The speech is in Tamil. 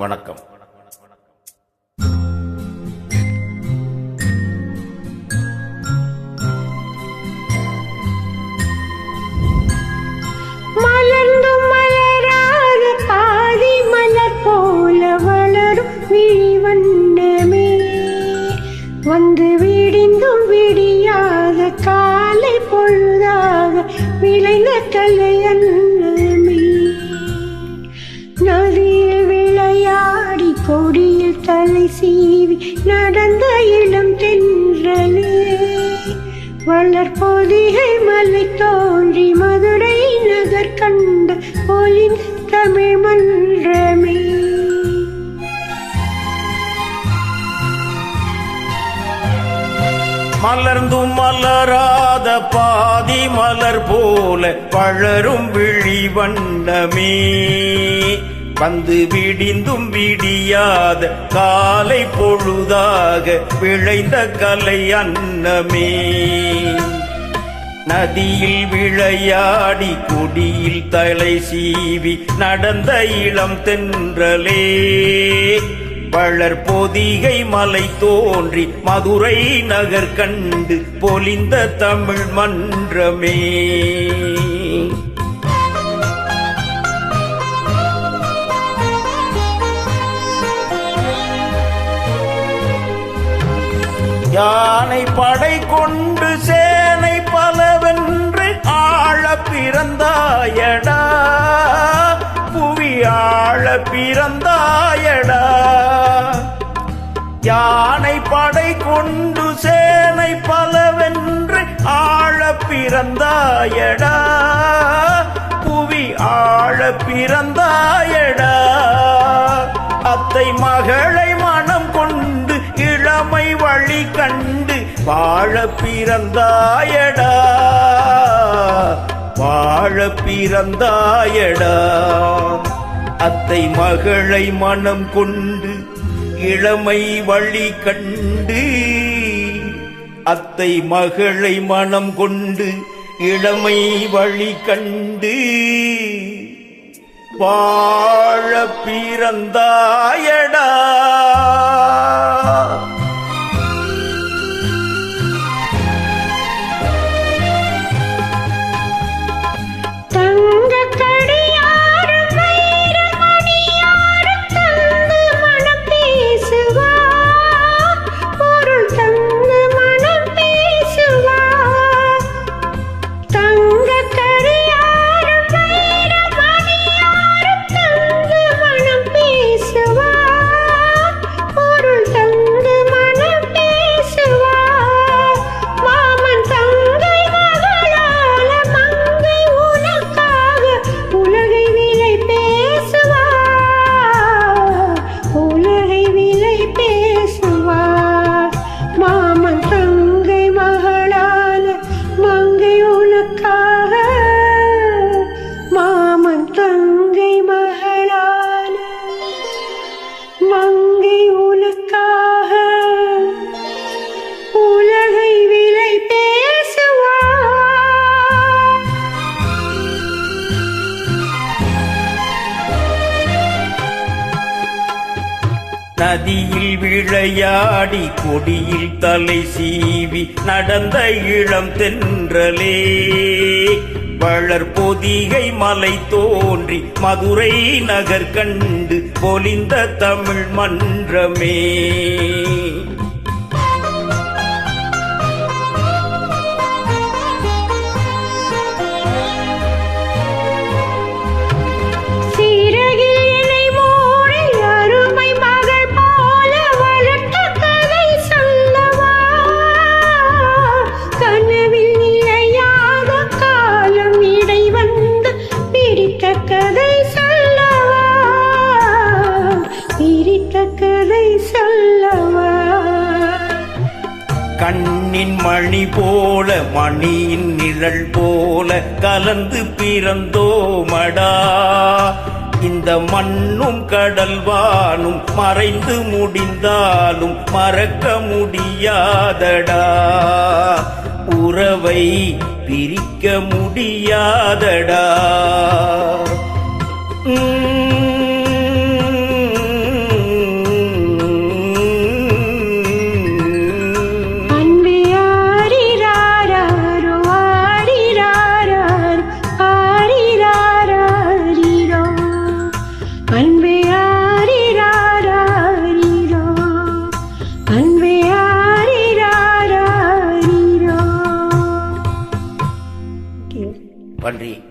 வணக்கம். மலர்ந்தும் மலராத பாதி மலர் போல வளரும் விழிவண்ணமே, வந்து விடிந்தும் விடியாத காலை பொழுதாக விளைந்த கலையன்னமே. நதியில் விளையாடி கொடியில் தலை சீவி நடந்த இளம் தென்றலே, வளர்பொதிகை மலை தோன்றி மதுரை நகர் கண்ட பொலிந்த தமிழ் மன்றமே. மலர்ந்தும் மலராத பாதி மலர் போல வளரும் விழிவண்ணமே, வந்து விடிந்தும் விடியாத காலை பொழுதாக விளைந்த கலை அன்னமே. நதியில் விளையாடி கொடியில் தலை சீவி நடந்த இளம் தென்றலே, வளர்பொதிகை மலை தோன்றி மதுரை நகர் கண்டு பொலிந்த தமிழ் மன்றமே. யானை படை கொண்டு சேனை பலவென்று ஆழ பிறந்தாயடா, புவி ஆழ பிறந்தாயடா. யானை படை கொண்டு சேனை பலவென்று ஆழ பிறந்தாயடா, புவி ஆழ பிறந்தாயடா. அத்தை மகளை மனம் கொண்டு இளமை வழி கண்டு வாழ பிறந்தாயடா, வாழ பிறந்தாயடா. அத்தை மகளை மனம் கொண்டு இளமை வழி கண்டு, அத்தை மகளை மனம் கொண்டு இளமை வழி கண்டு வாழ பிறந்தாயடா. நதியில் விளையாடி கொடியில் தலை சீவி நடந்த இளம் தென்றலே, வளர்பொதிகை மலை தோன்றி மதுரை நகர் கண்டு பொலிந்த தமிழ் மன்றமே. கண்ணின் மணி போல மணியின் நிழல் போல கலந்து பிறந்தோமடா, இந்த மண்ணும் கடல்வானும் மறைந்து முடிந்தாலும் மறக்க முடியாதடா, உறவை பிரிக்க முடியாதடா. நன்றி.